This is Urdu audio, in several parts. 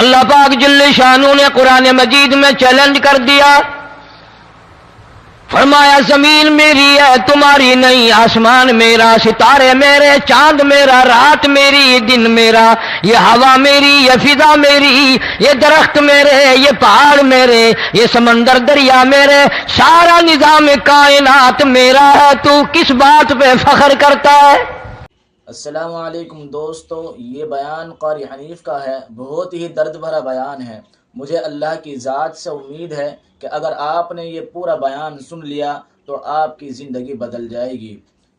اللہ پاک جل شانہ نے قرآن مجید میں چیلنج کر دیا، فرمایا زمین میری ہے تمہاری نہیں، آسمان میرا، ستارے میرے، چاند میرا، رات میری، دن میرا، یہ ہوا میری، یہ فضا میری، یہ درخت میرے، یہ پہاڑ میرے، یہ سمندر دریا میرے، سارا نظام کائنات میرا ہے، تو کس بات پہ فخر کرتا ہے؟ السلام علیکم دوستو، یہ بیان قاری حنیف کا ہے، بہت ہی درد بھرا بیان ہے۔ مجھے اللہ کی ذات سے امید ہے کہ اگر آپ نے یہ پورا بیان سن لیا تو آپ کی زندگی بدل جائے گی۔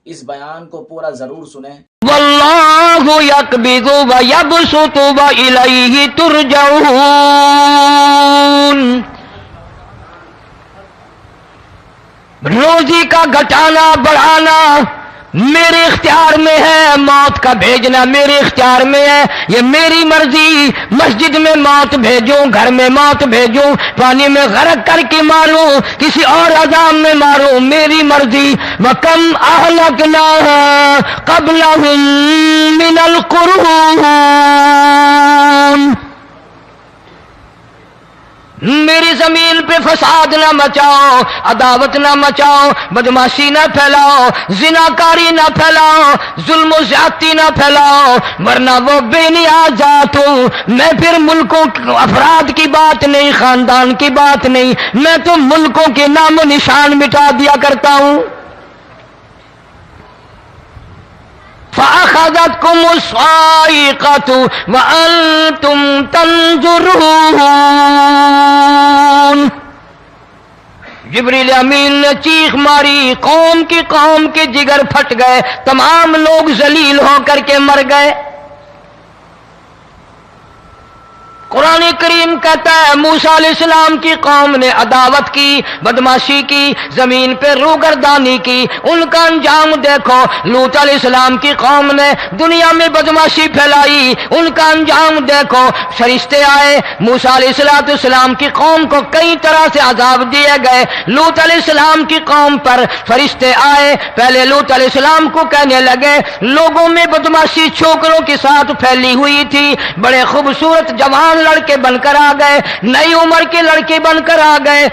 اس بیان کو پورا ضرور سنیں۔ واللہ یقبض ویبسط والیہ ترجعون، روزی کا گھٹانا بڑھانا میرے اختیار میں ہے، موت کا بھیجنا میرے اختیار میں ہے، یہ میری مرضی۔ مسجد میں موت بھیجوں، گھر میں موت بھیجوں، پانی میں غرق کر کے ماروں، کسی اور عذاب میں ماروں، میری مرضی۔ وَكَمْ أَهْلَكْنَا قَبْلَهُمْ مِنَ الْقُرُونِ، میری زمین پہ فساد نہ مچاؤ، عداوت نہ مچاؤ، بدماشی نہ پھیلاؤ، زناکاری نہ پھیلاؤ، ظلم و زیادتی نہ پھیلاؤ، ورنہ وہ بے نیاز ذات ہوں۔ میں پھر ملکوں افراد کی بات نہیں، خاندان کی بات نہیں، میں تو ملکوں کے نام و نشان مٹا دیا کرتا ہوں۔ فَأَخَذَتْكُمُ الصَّاعِقَةُ وَأَنْتُمْ تَنْظُرُونَ، جبریل امین نے چیخ ماری، قوم کے جگر پھٹ گئے، تمام لوگ ذلیل ہو کر کے مر گئے۔ قرآن کریم کہتا ہے موسیٰ علیہ السلام کی قوم نے عداوت کی، بدماشی کی، زمین پہ روگردانی کی، ان کا انجام دیکھو۔ لوط علیہ السلام کی قوم نے دنیا میں بدماشی پھیلائی، ان کا انجام دیکھو۔ فرشتے آئے، موسیٰ علیہ السلام کی قوم کو کئی طرح سے عذاب دیے گئے۔ لوط علیہ السلام کی قوم پر فرشتے آئے، پہلے لوط علیہ السلام کو کہنے لگے، لوگوں میں بدماشی چھوکروں کے ساتھ پھیلی ہوئی تھی، بڑے خوبصورت جوان لڑکے بن کر آ گئے، نئی عمر کے لڑکے بن کر آ گئے۔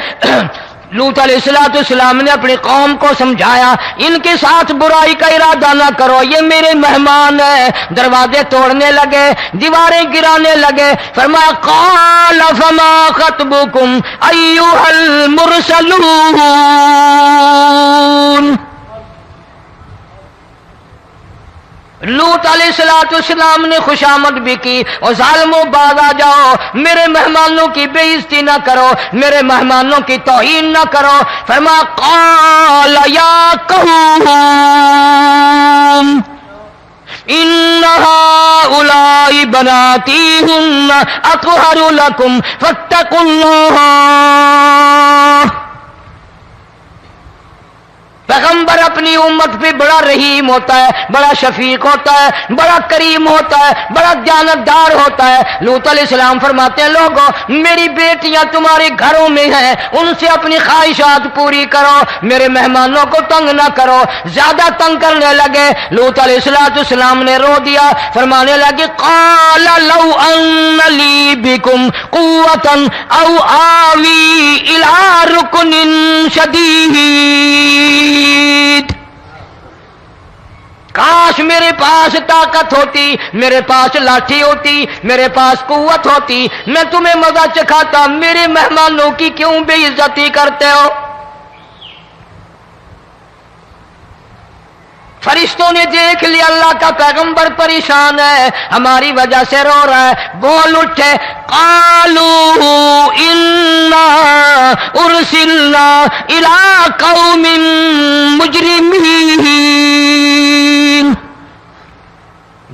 لوط علیہ السلام نے اپنی قوم کو سمجھایا، ان کے ساتھ برائی کا ارادہ نہ کرو، یہ میرے مہمان ہیں۔ دروازے توڑنے لگے، دیواریں گرانے لگے، فرمایا قال فما خطبکم ایھا المرسلون، لوط علیہ السلام نے خوشامد بھی کی، اور ظالموں باز آ جاؤ، میرے مہمانوں کی بے عزتی نہ کرو، میرے مہمانوں کی توہین نہ کرو۔ فرمایا قال یا قوم ان هؤلاء بناتی هن اطہر لکم فاتقوا اللہ۔ پیغمبر اپنی امت پہ بڑا رحیم ہوتا ہے، بڑا شفیق ہوتا ہے، بڑا کریم ہوتا ہے، بڑا دیانتدار ہوتا ہے۔ لوط علیہ السلام فرماتے ہیں لوگوں میری بیٹیاں تمہارے گھروں میں ہیں، ان سے اپنی خواہشات پوری کرو، میرے مہمانوں کو تنگ نہ کرو۔ زیادہ تنگ کرنے لگے، لوط علیہ السلام نے رو دیا، فرمانے لگے قال لو ان لی بکم قوة او آوی الی رکن شدید، کاش میرے پاس طاقت ہوتی، میرے پاس لاٹھی ہوتی، میرے پاس قوت ہوتی، میں تمہیں مزہ چکھاتا، میرے مہمانوں کی کیوں بے عزتی کرتے ہو؟ فرشتوں نے دیکھ لیا اللہ کا پیغمبر پریشان ہے، ہماری وجہ سے رو رہا ہے، بول اٹھے قالوا انا ارسلنا الى قوم مجرمین۔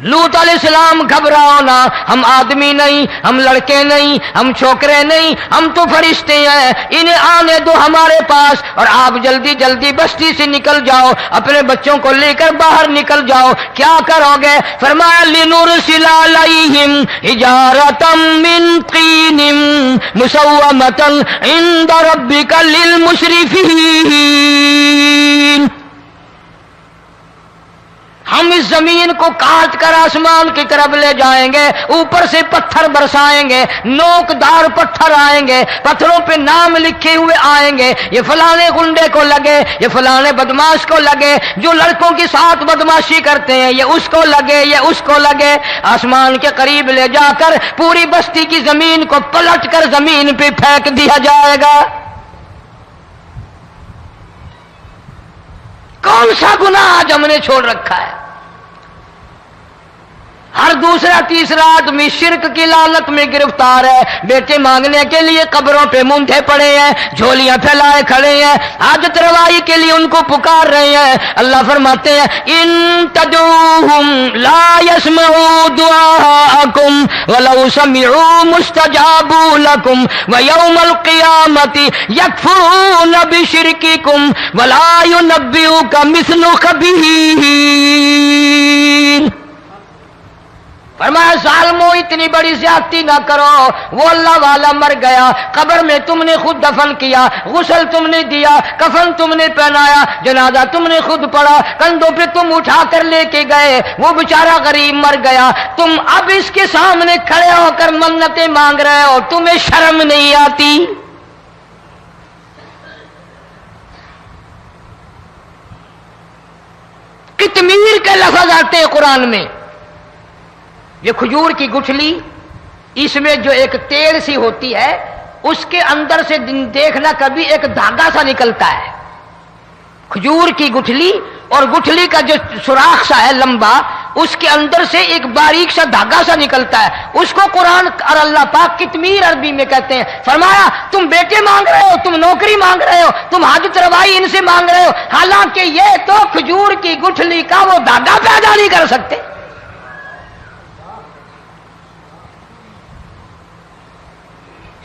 لوط علیہ السلام گھبراؤ نہ، ہم آدمی نہیں، ہم لڑکے نہیں، ہم چھوکرے نہیں، ہم تو فرشتے ہیں، انہیں آنے دو ہمارے پاس، اور آپ جلدی جلدی بستی سے نکل جاؤ، اپنے بچوں کو لے کر باہر نکل جاؤ۔ کیا کرو گے؟ فرمایا لنرسل علیہم حجارۃ من طین مسومۃ عند ربک للمسرفین۔ ہم اس زمین کو کاٹ کر آسمان کی طرف لے جائیں گے، اوپر سے پتھر برسائیں گے، نوکدار پتھر آئیں گے، پتھروں پہ نام لکھے ہوئے آئیں گے، یہ فلانے گنڈے کو لگے، یہ فلانے بدماش کو لگے، جو لڑکوں کے ساتھ بدماشی کرتے ہیں یہ اس کو لگے، یہ اس کو لگے۔ آسمان کے قریب لے جا کر پوری بستی کی زمین کو پلٹ کر زمین پہ پھینک دیا جائے گا۔ کون سا گناہ آج ہم نے چھوڑ رکھا ہے؟ ہر دوسرا تیسرا آدمی شرک کی لعنت میں گرفتار ہے، بیٹے مانگنے کے لیے قبروں پہ مونڈے پڑے ہیں، جھولیاں پھیلائے کھڑے ہیں، حاجت روائی کے لیے ان کو پکار رہے ہیں۔ اللہ فرماتے ہیں ان تدعوہم لا يسمعوا دعاءکم ولو سمعوا مستجابوا لکم ویوم القیامت یکفرون بشرککم ولا ینبئک مثل خبیر۔ فرمایا ظالمو اتنی بڑی زیادتی نہ کرو، وہ اللہ والا مر گیا، قبر میں تم نے خود دفن کیا، غسل تم نے دیا، کفن تم نے پہنایا، جنازہ تم نے خود پڑھا، کندھوں پہ تم اٹھا کر لے کے گئے، وہ بیچارہ غریب مر گیا، تم اب اس کے سامنے کھڑے ہو کر منتیں مانگ رہے ہو، تمہیں شرم نہیں آتی؟ قطمیر کے لفظ آتے ہیں قرآن میں۔ یہ کھجور کی گٹھلی، اس میں جو ایک تیل سی ہوتی ہے، اس کے اندر سے دیکھنا کبھی ایک دھاگا سا نکلتا ہے۔ کھجور کی گٹھلی اور گٹھلی کا جو سوراخ سا ہے لمبا، اس کے اندر سے ایک باریک سا دھاگا سا نکلتا ہے، اس کو قرآن اور اللہ پاک قطمیر عربی میں کہتے ہیں۔ فرمایا تم بیٹے مانگ رہے ہو، تم نوکری مانگ رہے ہو، تم حاجت روائی ان سے مانگ رہے ہو، حالانکہ یہ تو کھجور کی گٹھلی کا وہ دھاگا پیدا نہیں کر سکتے۔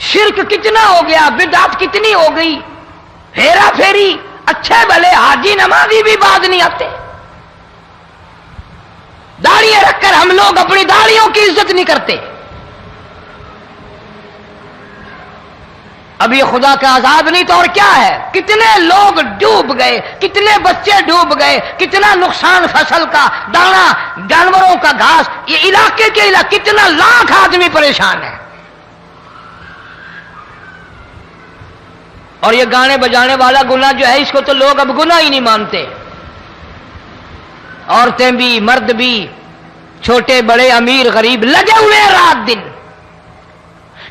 شرک کتنا ہو گیا، بدعت کتنی ہو گئی، ہیرا پھیری، اچھے بھلے حاجی نمازی بھی باز نہیں آتے۔ داڑیاں رکھ کر ہم لوگ اپنی داڑیوں کی عزت نہیں کرتے۔ اب یہ خدا کا عذاب نہیں تو اور کیا ہے؟ کتنے لوگ ڈوب گئے، کتنے بچے ڈوب گئے، کتنا نقصان فصل کا، دانا، جانوروں کا گھاس، یہ علاقے کے علاقے کتنا لاکھ آدمی پریشان ہے۔ اور یہ گانے بجانے والا گناہ جو ہے، اس کو تو لوگ اب گناہ ہی نہیں مانتے۔ عورتیں بھی، مرد بھی، چھوٹے بڑے، امیر غریب لگے ہوئے رات دن۔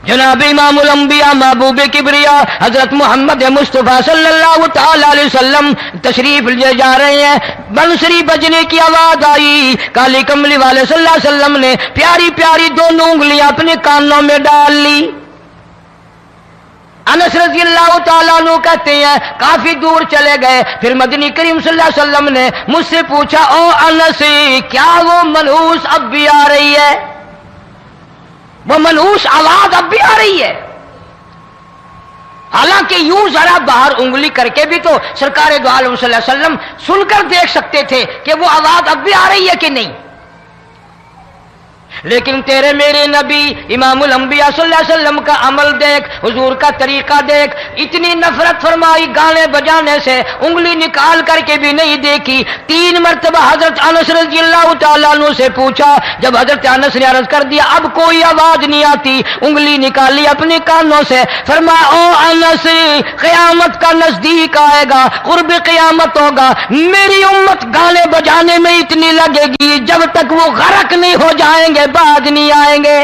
جناب امام الانبیاء محبوب کبریا حضرت محمد مصطفیٰ صلی اللہ تعالی علیہ وسلم تشریف لے جا رہے ہیں، بنسری بجنے کی آواز آئی، کالی کملی والے صلی اللہ علیہ وسلم نے پیاری پیاری دونوں انگلیاں اپنے کانوں میں ڈال لی۔ انس رضی اللہ تعالیٰ عنہ کہتے ہیں کافی دور چلے گئے، پھر مدنی کریم صلی اللہ علیہ وسلم نے مجھ سے پوچھا او انس، کیا وہ منحوس اب بھی آ رہی ہے؟ وہ منحوس آواز اب بھی آ رہی ہے؟ حالانکہ یوں ذرا باہر انگلی کر کے بھی تو سرکار دو عالم صلی اللہ علیہ وسلم سن کر دیکھ سکتے تھے کہ وہ آواز اب بھی آ رہی ہے کہ نہیں۔ لیکن تیرے میرے نبی امام الانبیاء صلی اللہ علیہ وسلم کا عمل دیکھ، حضور کا طریقہ دیکھ، اتنی نفرت فرمائی گانے بجانے سے، انگلی نکال کر کے بھی نہیں دیکھی۔ 3 مرتبہ حضرت انس رضی اللہ تعالیٰ عنہ سے پوچھا، جب حضرت انس نے عرض کر دیا اب کوئی آواز نہیں آتی، انگلی نکالی اپنے کانوں سے، فرمایا او انس، قیامت کا نزدیک آئے گا، قرب قیامت ہوگا، میری امت گانے بجانے میں اتنی لگے گی جب تک وہ غرق نہیں ہو جائیں گے بعد نہیں آئیں گے۔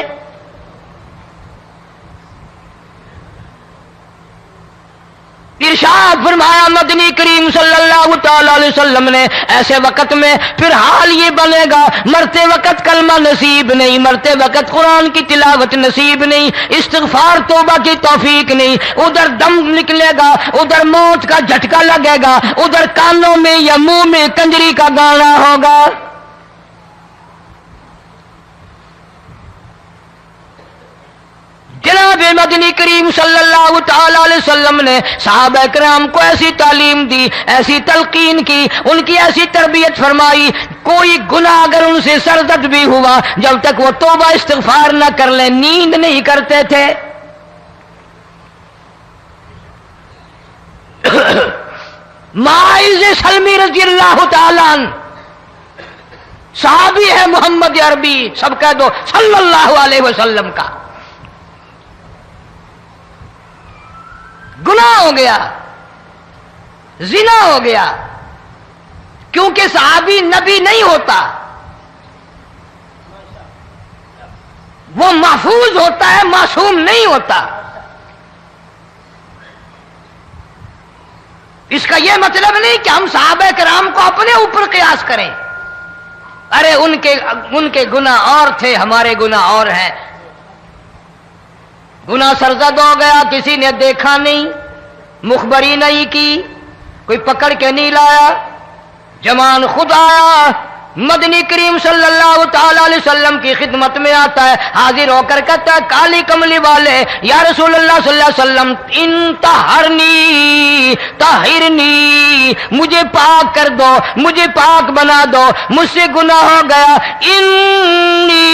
ارشاد فرمایا مدنی کریم صلی اللہ تعالی علیہ وسلم نے ایسے وقت میں پھر حال یہ بنے گا، مرتے وقت کلمہ نصیب نہیں، مرتے وقت قرآن کی تلاوت نصیب نہیں، استغفار توبہ کی توفیق نہیں، ادھر دم نکلے گا، ادھر موت کا جھٹکا لگے گا، ادھر کانوں میں یا منہ میں کنجری کا گانا ہوگا۔ جناب مدنی کریم صلی اللہ تعالی علیہ وسلم نے صحابہ کرام کو ایسی تعلیم دی، ایسی تلقین کی، ان کی ایسی تربیت فرمائی، کوئی گناہ اگر ان سے سرزد بھی ہوا جب تک وہ توبہ استغفار نہ کر لیں نیند نہیں کرتے تھے۔ ماعز سلمی رضی اللہ تعالیٰ عنہ صحابی ہے محمد عربی، سب کہہ دو صلی اللہ علیہ وسلم کا، گناہ ہو گیا، زنا ہو گیا، کیونکہ صحابی نبی نہیں ہوتا، وہ محفوظ ہوتا ہے، معصوم نہیں ہوتا۔ اس کا یہ مطلب نہیں کہ ہم صحابہ کرام کو اپنے اوپر قیاس کریں، ارے ان کے گناہ اور تھے، ہمارے گناہ اور ہیں۔ گناہ سرزد ہو گیا، کسی نے دیکھا نہیں، مخبری نہیں کی، کوئی پکڑ کے نہیں لایا، جمان خود آیا، مدنی کریم صلی اللہ تعالی علیہ وسلم کی خدمت میں آتا ہے، حاضر ہو کر کہتا ہے کالی کملی والے یا رسول اللہ صلی اللہ علیہ وسلم انطہرنی طہرنی، مجھے پاک کر دو، مجھے پاک بنا دو، مجھ سے گناہ ہو گیا، انی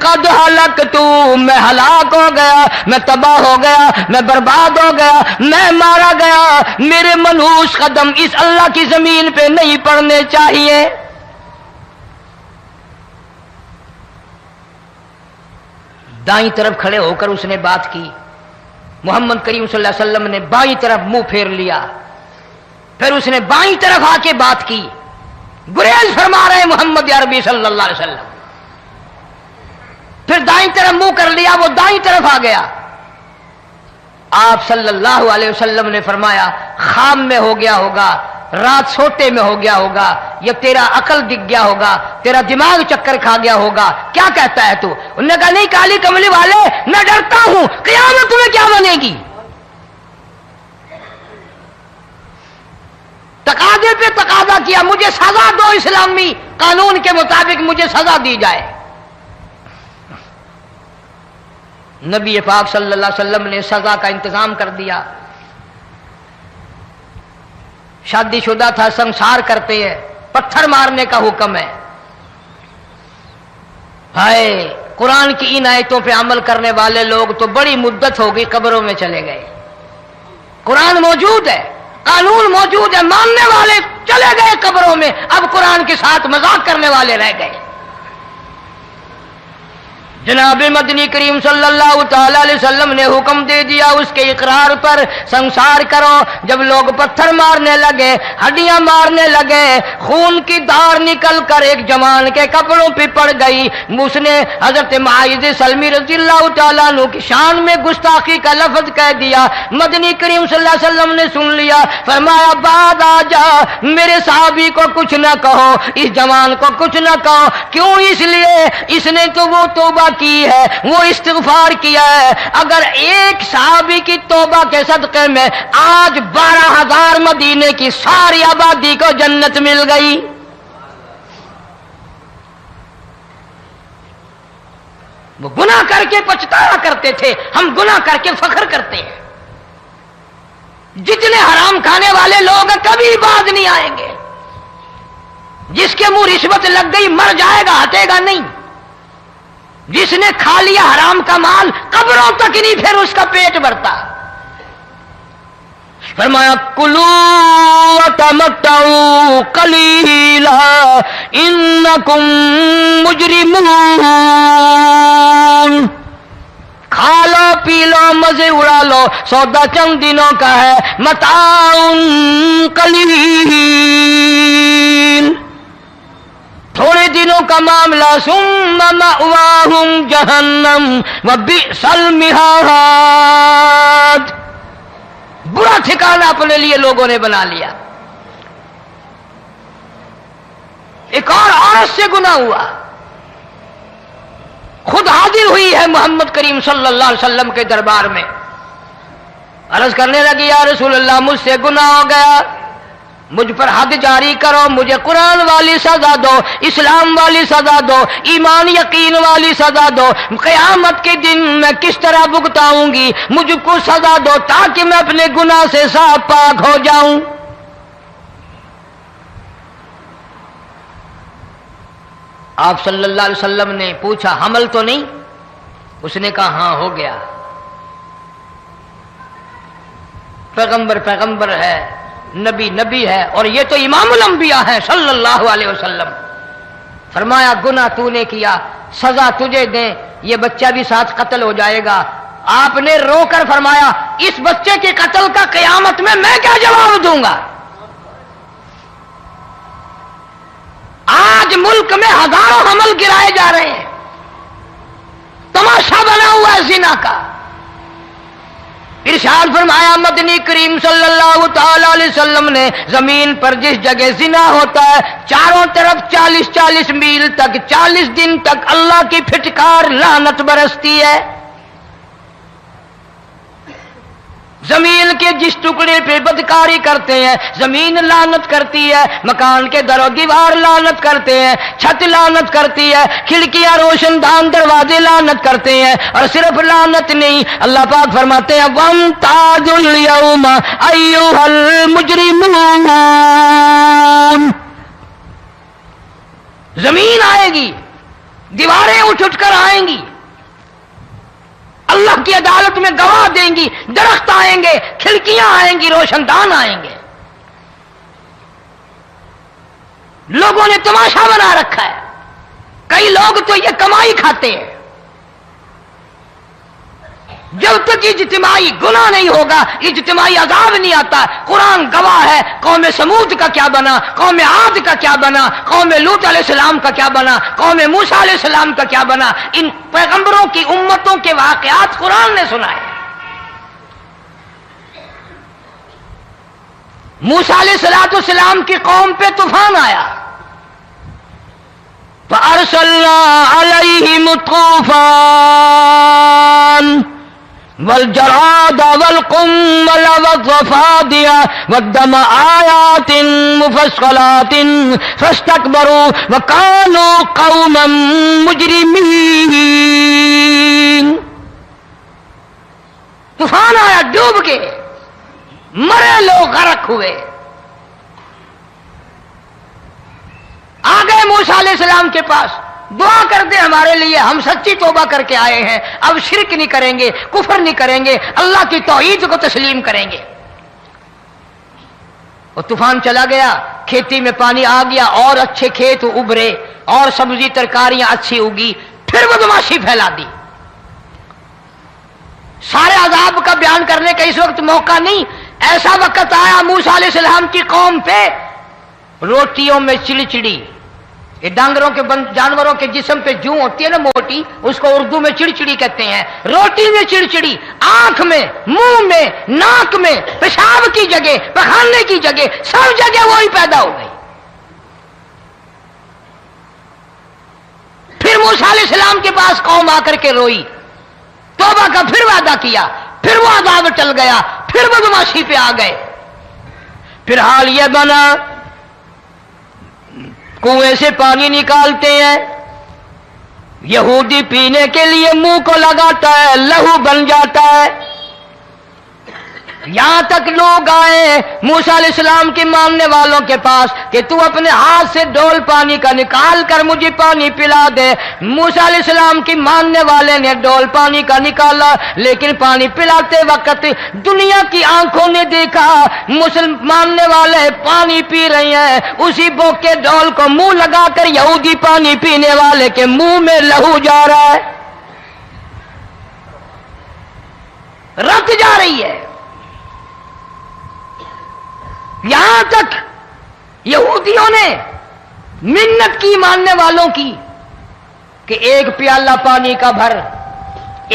قد ہلکت، میں ہلاک ہو گیا، میں تباہ ہو گیا، میں برباد ہو گیا، میں مارا گیا، میرے منحوس قدم اس اللہ کی زمین پہ نہیں پڑنے چاہیے۔ دائیں طرف کھڑے ہو کر اس نے بات کی، محمد کریم صلی اللہ علیہ وسلم نے بائیں طرف منہ پھیر لیا، پھر اس نے بائیں طرف آ کے بات کی، گریز فرما رہے محمد عربی صلی اللہ علیہ وسلم، پھر دائیں طرف منہ کر لیا، وہ دائیں طرف آ گیا۔ آپ صلی اللہ علیہ وسلم نے فرمایا خواب میں ہو گیا ہوگا، رات سوتے میں ہو گیا ہوگا، یا تیرا عقل دکھ گیا ہوگا، تیرا دماغ چکر کھا گیا ہوگا، کیا کہتا ہے تو؟ انہوں نے کہا نہیں کالی کملی والے، میں ڈرتا ہوں قیامت تمہیں کیا بنے گی۔ تقاضے پہ تقاضا کیا، مجھے سزا دو، اسلامی قانون کے مطابق مجھے سزا دی جائے۔ نبی پاک صلی اللہ علیہ وسلم نے سزا کا انتظام کر دیا۔ شادی شدہ تھا، سنسار کرتے ہیں، پتھر مارنے کا حکم ہے۔ ہائے، قرآن کی ان آیتوں پہ عمل کرنے والے لوگ تو بڑی مدت ہو گئی قبروں میں چلے گئے۔ قرآن موجود ہے، قانون موجود ہے، ماننے والے چلے گئے قبروں میں، اب قرآن کے ساتھ مذاق کرنے والے رہ گئے۔ جناب مدنی کریم صلی اللہ تعالی علیہ وسلم نے حکم دے دیا اس کے اقرار پر سنسار کرو۔ جب لوگ پتھر مارنے لگے، ہڈیاں مارنے لگے، خون کی دھار نکل کر ایک جوان کے کپڑوں پہ پڑ گئی، اس نے حضرت معاذ سلمی رضی اللہ تعالیٰ عنہ کی شان میں گستاخی کا لفظ کہہ دیا۔ مدنی کریم صلی اللہ علیہ وسلم نے سن لیا، فرمایا بعد آ جا، میرے صحابی کو کچھ نہ کہو، اس جوان کو کچھ نہ کہو۔ کیوں؟ اس لیے اس نے تو وہ توبہ کی ہے، وہ استغفار کیا ہے۔ اگر ایک صحابی کی توبہ کے صدقے میں آج 12,000 مدینے کی ساری آبادی کو جنت مل گئی۔ وہ گناہ کر کے پچھتایا کرتے تھے، ہم گناہ کر کے فخر کرتے ہیں۔ جتنے حرام کھانے والے لوگ ہیں کبھی باز نہیں آئیں گے۔ جس کے منہ رشوت لگ گئی مر جائے گا، ہٹے گا نہیں۔ جس نے کھا لیا حرام کا مال قبروں تک نہیں پھر اس کا پیٹ بھرتا۔ فرمایا کلو وتمتعوا قلیلا انکم مجرمون، کھا لو پی لو مزے اڑا لو، سودا چند دنوں کا ہے، متاع قلیل، تھوڑے دنوں کا معاملہ، ثم مأواہم جہنم وبئس المہاد، برا ٹھکانہ اپنے لیے لوگوں نے بنا لیا۔ ایک اور عورت سے گناہ ہوا، خود حاضر ہوئی ہے محمد کریم صلی اللہ علیہ وسلم کے دربار میں، عرض کرنے لگی یا رسول اللہ مجھ سے گناہ ہو گیا، مجھ پر حد جاری کرو، مجھے قرآن والی سزا دو، اسلام والی سزا دو، ایمان یقین والی سزا دو، قیامت کے دن میں کس طرح بھگتاؤں گی، مجھ کو سزا دو تاکہ میں اپنے گناہ سے صاف پاک ہو جاؤں۔ آپ صلی اللہ علیہ وسلم نے پوچھا حمل تو نہیں؟ اس نے کہا ہاں ہو گیا۔ پیغمبر ہے، نبی ہے، اور یہ تو امام الانبیاء ہے صلی اللہ علیہ وسلم۔ فرمایا گناہ تو نے کیا، سزا تجھے دیں، یہ بچہ بھی ساتھ قتل ہو جائے گا۔ آپ نے رو کر فرمایا اس بچے کے قتل کا قیامت میں کیا جواب دوں گا؟ آج ملک میں ہزاروں حمل گرائے جا رہے ہیں، تماشا بنا ہوا ہے زنا کا۔ ارشاد فرمایا مدنی کریم صلی اللہ تعالی علیہ وسلم نے زمین پر جس جگہ زنا ہوتا ہے چاروں طرف 40 میل تک 40 دن تک اللہ کی پھٹکار لعنت برستی ہے۔ زمین کے جس ٹکڑے پہ بدکاری کرتے ہیں زمین لعنت کرتی ہے، مکان کے در و دیوار لعنت کرتے ہیں، چھت لعنت کرتی ہے، کھڑکیاں روشن دان دروازے لعنت کرتے ہیں، اور صرف لعنت نہیں، اللہ پاک فرماتے ہیں وَامْتَازُوا الْيَوْمَ أَيُّهَا الْمُجْرِمُونَ۔ زمین آئے گی، دیواریں اٹھ کر آئیں گی، اللہ کی عدالت میں گواہ دیں گی، درخت آئیں گے، کھڑکیاں آئیں گی، روشن دان آئیں گے۔ لوگوں نے تماشا بنا رکھا ہے، کئی لوگ تو یہ کمائی کھاتے ہیں۔ جب تک اجتماعی گناہ نہیں ہوگا اجتماعی عذاب نہیں آتا۔ قرآن گواہ ہے، قوم سمود کا کیا بنا، قوم عاد کا کیا بنا، قوم لوط علیہ السلام کا کیا بنا، قوم موسیٰ علیہ السلام کا کیا بنا۔ ان پیغمبروں کی امتوں کے واقعات قرآن نے سنائے۔ موسیٰ علیہ السلام کی قوم پہ طوفان آیا، فَأَرْسَلْنَا عَلَيْهِمُ الطُّوفَانَ والجراد والقمل والضفادع والدم آيات مفصلات فاستكبروا وكانوا قوما مجرمين۔ طوفان آیا، ڈوب گئے، مرے لوگ، غرق ہوئے۔ آ گئے موسیٰ علیہ السلام کے پاس، دعا کر دے ہمارے لیے، ہم سچی توبہ کر کے آئے ہیں، اب شرک نہیں کریں گے، کفر نہیں کریں گے، اللہ کی توحید کو تسلیم کریں گے۔ اور طوفان چلا گیا، کھیتی میں پانی آ گیا، اور اچھے کھیت ابھرے، اور سبزی ترکاریاں اچھی اگی، پھر بدماشی پھیلا دی۔ سارے عذاب کا بیان کرنے کا اس وقت موقع نہیں، ایسا وقت آیا موسیٰ علیہ السلام کی قوم پہ روٹیوں میں چڑچڑی، یہ ڈانگروں کے جانوروں کے جسم پہ جوں ہوتی ہے نا موٹی، اس کو اردو میں چڑچڑی کہتے ہیں۔ روٹی میں چڑچڑی، آنکھ میں، منہ میں، ناک میں، پیشاب کی جگہ، پخانے کی جگہ، سب جگہ وہی پیدا ہو گئی۔ پھر موسیٰ علیہ السلام کے پاس قوم آ کر کے روئی، توبہ کا پھر وعدہ کیا، پھر وہ عذاب ٹل گیا، پھر بدماشی پہ آ گئے۔ پھر حال یہ بنا کنویں سے پانی نکالتے ہیں، یہودی پینے کے لیے منہ کو لگاتا ہے، لہو بن جاتا ہے۔ یہاں تک لوگ آئے موسیٰ علیہ السلام کے ماننے والوں کے پاس کہ تو اپنے ہاتھ سے ڈول پانی کا نکال کر مجھے پانی پلا دے۔ موسیٰ علیہ السلام کی ماننے والے نے ڈول پانی کا نکالا، لیکن پانی پلاتے وقت دنیا کی آنکھوں نے دیکھا ماننے والے پانی پی رہے ہیں، اسی بوک کے ڈول کو منہ لگا کر یہودی پانی پینے والے کے منہ میں لہو جا رہا ہے، رت جا رہی ہے۔ یہاں تک یہودیوں نے منت کی ماننے والوں کی کہ ایک پیالہ پانی کا بھر،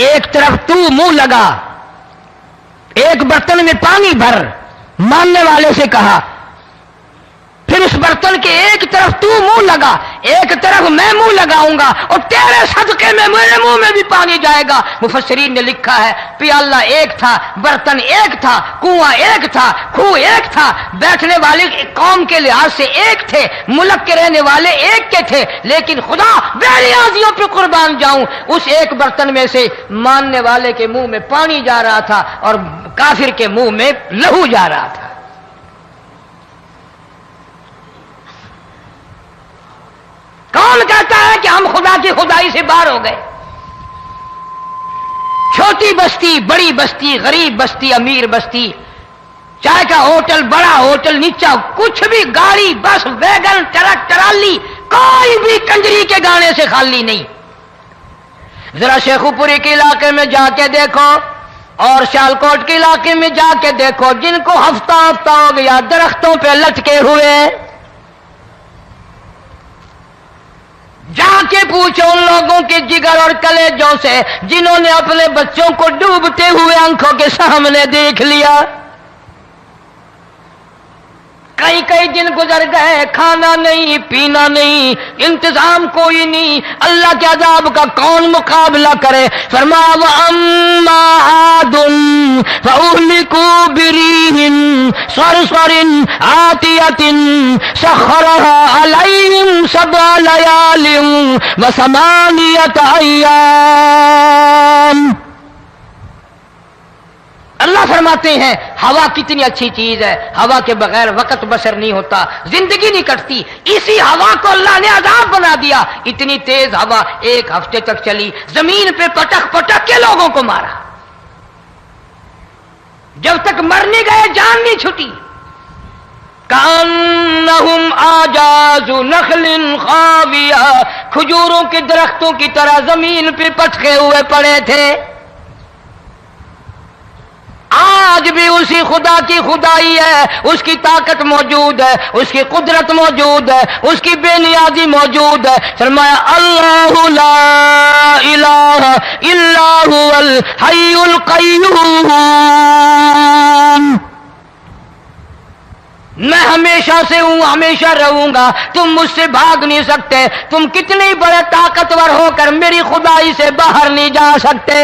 ایک طرف تو منہ لگا، ایک برتن میں پانی بھر، ماننے والے سے کہا، پھر اس برتن کے ایک طرف تو منہ لگا، ایک طرف میں منہ لگاؤں گا، اور تیرے صدقے میں میرے منہ میں بھی پانی جائے گا۔ مفسرین نے لکھا ہے پیالہ ایک تھا، برتن ایک تھا، کنواں ایک تھا، کھو ایک تھا، بیٹھنے والے قوم کے لحاظ سے ایک تھے، ملک کے رہنے والے ایک کے تھے، لیکن خدا بے نیازیوں پہ قربان جاؤں، اس ایک برتن میں سے ماننے والے کے منہ میں پانی جا رہا تھا اور کافر کے منہ میں لہو جا رہا تھا۔ کون کہتا ہے کہ ہم خدا کی خدائی سے باہر ہو گئے؟ چھوٹی بستی، بڑی بستی، غریب بستی، امیر بستی، چائے کا ہوٹل، بڑا ہوٹل، نیچا کچھ بھی، گاڑی، بس، ویگن، ٹرک، ٹرالی، کوئی بھی کنجری کے گانے سے خالی نہیں. ذرا شیخو پوری کے علاقے میں جا کے دیکھو اور سیالکوٹ کے علاقے میں جا کے دیکھو جن کو ہفتہ ہفتہ ہو گیا درختوں پہ لٹکے ہوئے، جا کے پوچھو ان لوگوں کے جگر اور کلیجوں سے جنہوں نے اپنے بچوں کو ڈوبتے ہوئے آنکھوں کے سامنے دیکھ لیا. کئی کئی دن گزر گئے، کھانا نہیں، پینا نہیں، انتظام کوئی نہیں، اللہ کے عذاب کا کون مقابلہ کرے؟ فرمایا وَأَمَّا عَادٌ فَأُهْلِكُوا بِرِيحٍ صَرْصَرٍ عَاتِيَةٍ سَخَّرَهَا عَلَيْهِمْ 7 لَيَالٍ و8 أَيَّامٍ. اللہ فرماتے ہیں ہوا کتنی اچھی چیز ہے، ہوا کے بغیر وقت بسر نہیں ہوتا، زندگی نہیں کٹتی. اسی ہوا کو اللہ نے عذاب بنا دیا. اتنی تیز ہوا 1 ہفتے تک چلی، زمین پہ پٹک پٹک کے لوگوں کو مارا. جب تک مر نہیں گئے جان نہیں چھٹی. کأنہم اعجاز نخل خاویہ، کھجوروں کے درختوں کی طرح زمین پہ پٹکے ہوئے پڑے تھے. آج بھی اسی خدا کی خدائی ہے، اس کی طاقت موجود ہے، اس کی قدرت موجود ہے، اس کی بے نیازی موجود ہے. فرمایا اللہ لا الہ الا هو الحی القیوم. میں ہمیشہ سے ہوں، ہمیشہ رہوں گا، تم مجھ سے بھاگ نہیں سکتے. تم کتنے بڑے طاقتور ہو کر میری خدائی سے باہر نہیں جا سکتے.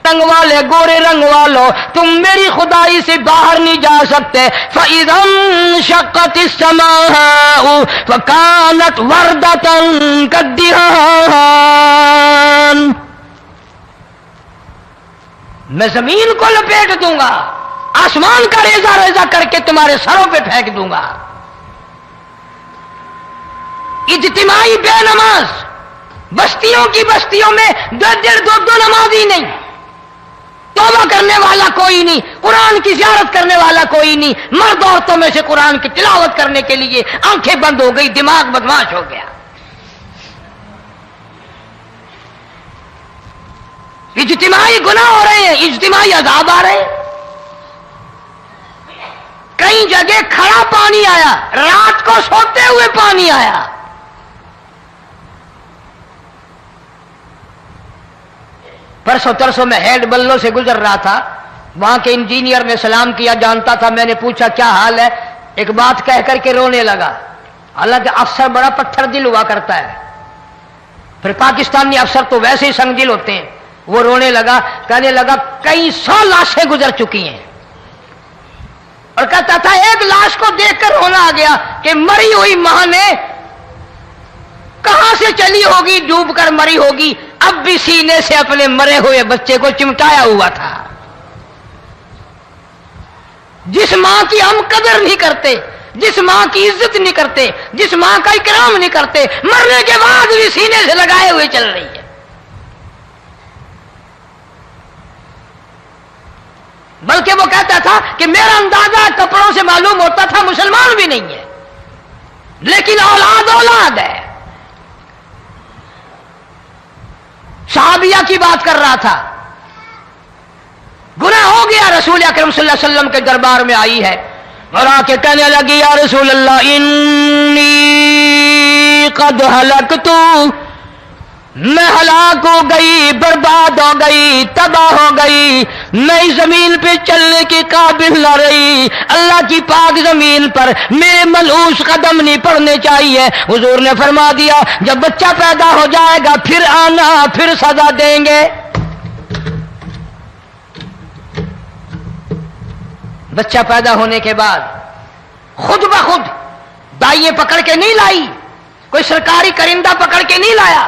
رنگ والے، گورے رنگ والو، تم میری خدائی سے باہر نہیں جا سکتے. فَإِذَا انشَقَّتِ السَّمَاءُ فَكَانَتْ وَرْدَةً كَالدِّهَانِ. میں زمین کو لپیٹ دوں گا، آسمان کا ریزہ ریزہ کر کے تمہارے سروں پہ پھینک دوں گا. اجتماعی بے نماز، بستیوں کی بستیوں میں 2 نمازی نہیں، توبہ کرنے والا کوئی نہیں، قرآن کی زیارت کرنے والا کوئی نہیں. مرد عورتوں میں سے قرآن کی تلاوت کرنے کے لیے آنکھیں بند ہو گئی، دماغ بدماش ہو گیا. اجتماعی گناہ ہو رہے ہیں، اجتماعی عذاب آ رہے ہیں. کئی جگہ کھڑا پانی آیا، رات کو سوتے ہوئے پانی آیا. پرسوں ترسوں میں ہیڈ بلوں سے گزر رہا تھا، وہاں کے انجینئر نے سلام کیا، جانتا تھا. میں نے پوچھا کیا حال ہے؟ ایک بات کہہ کر کے رونے لگا. حالانکہ افسر بڑا پتھر دل ہوا کرتا ہے، پھر پاکستانی افسر تو ویسے ہی سنگ دل ہوتے ہیں. وہ رونے لگا، کہنے لگا کئی 100 لاشیں گزر چکی ہیں، اور کہتا تھا ایک لاش کو دیکھ کر رونا آ گیا کہ مری ہوئی ماں نے کہاں سے چلی ہوگی، ڈوب کر مری ہوگی، اب بھی سینے سے اپنے مرے ہوئے بچے کو چمٹایا ہوا تھا. جس ماں کی ہم قدر نہیں کرتے، جس ماں کی عزت نہیں کرتے، جس ماں کا اکرام نہیں کرتے، مرنے کے بعد بھی سینے سے لگائے ہوئے چل رہی ہے. بلکہ وہ کہتا تھا کہ میرا اندازہ کپڑوں سے معلوم ہوتا تھا مسلمان بھی نہیں ہے، لیکن اولاد اولاد ہے. صحابیہ کی بات کر رہا تھا، گناہ ہو گیا، رسول اکرم صلی اللہ علیہ وسلم کے دربار میں آئی ہے اور آ کے کہنے لگی یا رسول اللہ انی قد ہلکت، میں ہلاک ہو گئی، برباد ہو گئی، تباہ ہو گئی، میں اس زمین پہ چلنے کے قابل نہ رہی. اللہ کی پاک زمین پر میرے ملعوس قدم نہیں پڑنے چاہیے. حضور نے فرما دیا جب بچہ پیدا ہو جائے گا پھر آنا، پھر سزا دیں گے. بچہ پیدا ہونے کے بعد خود بخود دائیں پکڑ کے نہیں لائی، کوئی سرکاری کرندہ پکڑ کے نہیں لایا.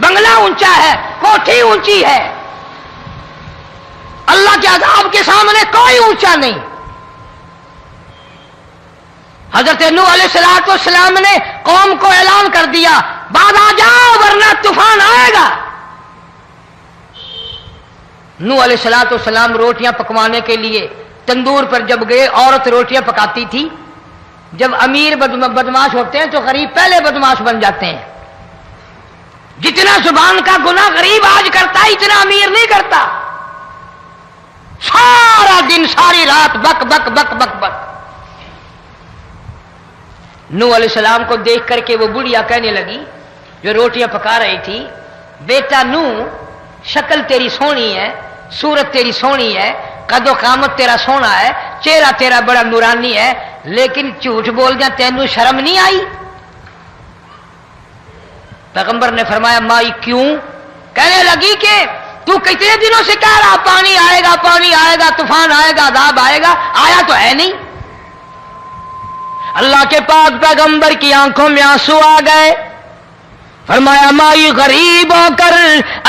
بنگلہ اونچا ہے، کوٹھی اونچی ہے، اللہ کے عذاب کے سامنے کوئی اونچا نہیں۔ حضرت نوح علیہ السلام نے قوم کو اعلان کر دیا، بعد آ جاؤ ورنہ طوفان آئے گا۔ نوح علیہ السلام روٹیاں پکوانے کے لیے تندور پر جب گئے، عورت روٹیاں پکاتی تھی۔ جب امیر بدماش ہوتے ہیں تو غریب پہلے بدماش بن جاتے ہیں۔ جتنا زبان کا گناہ غریب آج کرتا ہے اتنا امیر نہیں کرتا۔ سارا دن ساری رات بک بک بک بک بک۔ نوح علیہ السلام کو دیکھ کر کے وہ بڑھیا کہنے لگی جو روٹیاں پکا رہی تھی، بیٹا نوح، شکل تیری سونی ہے، صورت تیری سونی ہے، قد و قامت تیرا سونا ہے، چہرہ تیرا بڑا نورانی ہے، لیکن جھوٹ بول جا تینوں شرم نہیں آئی؟ پیغمبر نے فرمایا مائی کیوں؟ کہنے لگی کہ تو کتنے دنوں سے کہہ رہا پانی آئے گا، پانی آئے گا، طوفان آئے گا، عذاب آئے گا، آیا تو ہے نہیں۔ اللہ کے پاک پیغمبر کی آنکھوں میں آنسو آ گئے۔ فرمایا مائی غریب ہو کر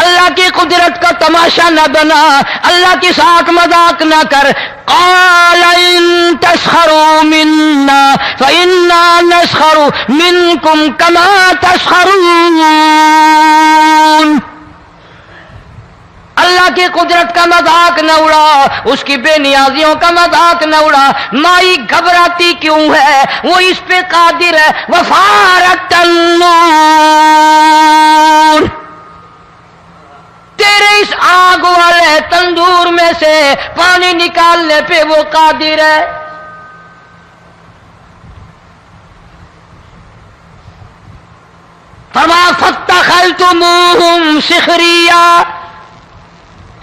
اللہ کی قدرت کا تماشا نہ بنا، اللہ کے ساتھ مذاق نہ کر۔ قال ان تسخروا منا فإنا نسخر منكم كما تسخرون۔ اللہ کی قدرت کا مذاق نہ اڑا، اس کی بے نیازیوں کا مذاق نہ اڑا۔ مائی گھبراتی کیوں ہے؟ وہ اس پہ قادر ہے۔ وفارت النور، تیرے اس آگ والے تندور میں سے پانی نکالنے پہ وہ قادر ہے۔ فما فاتخذتموہم سخریا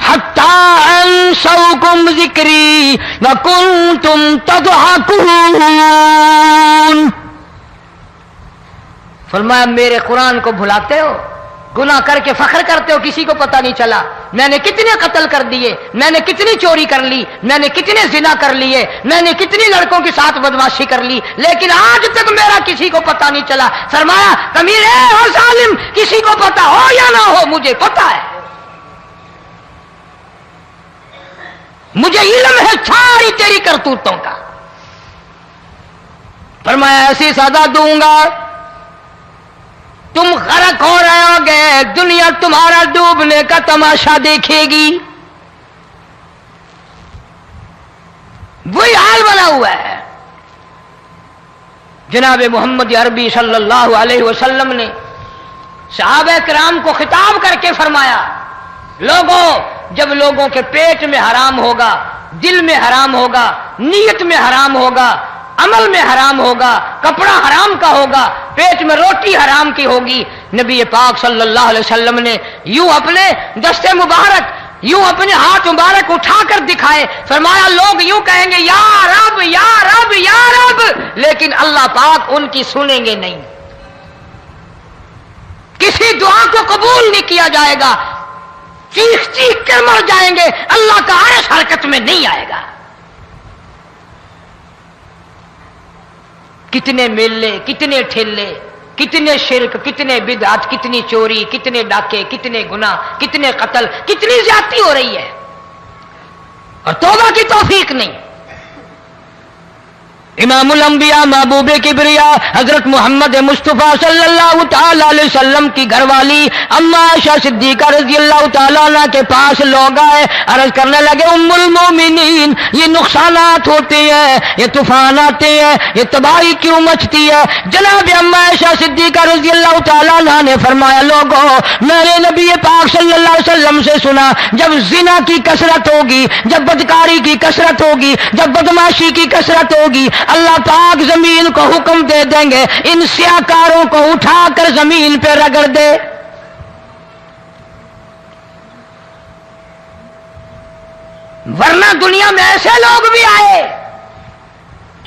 حتی انسوکم ذکری وکنتم تضحکون۔ فرمایا میرے قرآن کو بھلاتے ہو، گناہ کر کے فخر کرتے ہو، کسی کو پتہ نہیں چلا میں نے کتنے قتل کر دیے، میں نے کتنی چوری کر لی، میں نے کتنے زنا کر لیے، میں نے کتنی لڑکوں کے ساتھ بدماشی کر لی، لیکن آج تک میرا کسی کو پتہ نہیں چلا۔ فرمایا کمینے اور ظالم، کسی کو پتہ ہو یا نہ ہو مجھے پتہ ہے، مجھے علم ہے ساری تیری کرتوتوں کا۔ فرمایا ایسی سزا دوں گا تم غرق ہو رہے ہو گے، دنیا تمہارا ڈوبنے کا تماشا دیکھے گی۔ وہی حال بنا ہوا ہے۔ جناب محمد عربی صلی اللہ علیہ وسلم نے صحابہ کرام کو خطاب کر کے فرمایا، لوگوں، جب لوگوں کے پیٹ میں حرام ہوگا، دل میں حرام ہوگا، نیت میں حرام ہوگا، عمل میں حرام ہوگا، کپڑا حرام کا ہوگا، پیٹ میں روٹی حرام کی ہوگی، نبی پاک صلی اللہ علیہ وسلم نے یوں اپنے دستے مبارک، یوں اپنے ہاتھ مبارک اٹھا کر دکھائے، فرمایا لوگ یوں کہیں گے یا رب یا رب یا رب، لیکن اللہ پاک ان کی سنیں گے نہیں، کسی دعا کو قبول نہیں کیا جائے گا، چیخ چیخ کر مر جائیں گے، اللہ کا عرش حرکت میں نہیں آئے گا۔ کتنے میلے، کتنے ٹھیلے، کتنے شرک، کتنے بدعت، کتنی چوری، کتنے ڈاکے، کتنے گناہ، کتنے قتل، کتنی زیادتی ہو رہی ہے اور توبہ کی توفیق نہیں۔ امام الانبیاء محبوب کبریا حضرت محمد مصطفیٰ صلی اللہ تعالی علیہ وسلم کی گھر والی اما عائشہ صدیقہ رضی اللہ تعالیٰ عنہ کے پاس لوگ آئے، عرض کرنے لگے ام المومنین، یہ نقصانات ہوتے ہیں، یہ طوفان آتے ہیں، یہ تباہی کیوں مچتی ہے؟ جناب اما عائشہ صدیقہ رضی اللہ تعالیٰ عنہ نے فرمایا لوگوں، میں نے نبی پاک صلی اللہ علیہ وسلم سے سنا جب زنا کی کثرت ہوگی، جب بدکاری کی کثرت ہوگی، جب بدماشی کی کثرت ہوگی، اللہ پاک زمین کو حکم دے دیں گے ان سیاکاروں کو اٹھا کر زمین پہ رگڑ دے۔ ورنہ دنیا میں ایسے لوگ بھی آئے